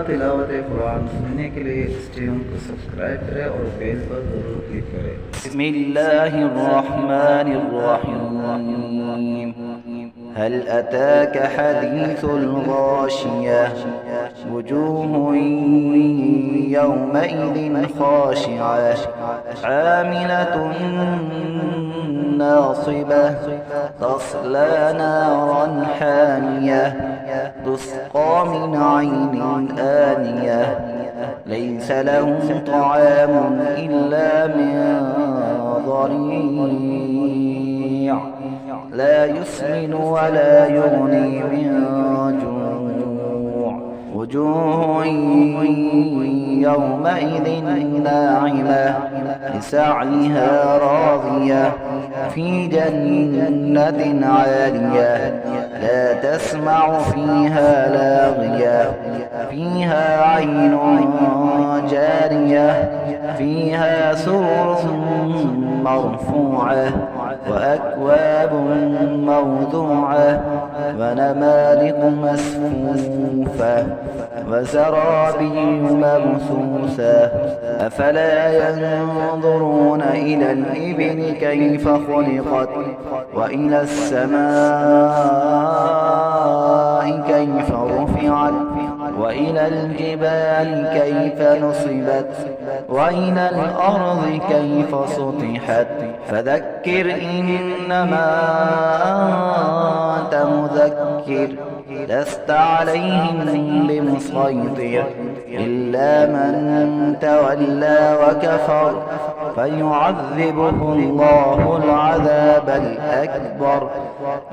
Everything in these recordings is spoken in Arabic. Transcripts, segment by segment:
तिलावत कुरान सुनने के लिए इस चैनल को सब्सक्राइब करें और बेल पर जरूर क्लिक करें। बिस्मिल्लाहिर्रहमानिर्रहीम। هل أتاك حديث الغاشية وجوه يومئذ خاشعة عاملة ناصبة تصلى نارا حامية تسقى من عين آنية ليس لهم طعام إلا من ضريع لا يسمن ولا يغني من جوع وجوه يومئذ ناعمة لسعيها راضية في جنة عالية لا تسمع فيها لاغية فيها عين جارية فيها سرر مرفوعة وأكواب موضوعة ونمارق مسفوفة وزرابي مبثوثة أفلا ينظرون إلى الإبل كيف خلقت وإلى السماء كيف رفعت وإلى الجبال كيف نصبت وإلى الأرض كيف سطحت فذكر إنما أنت مذكر لست عليهم بمسيطر إلا من تولى وكفر فيعذبه الله العذاب الأكبر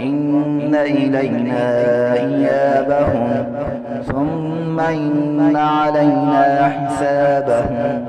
إن إلينا إيابهم ثم إن علينا حسابهم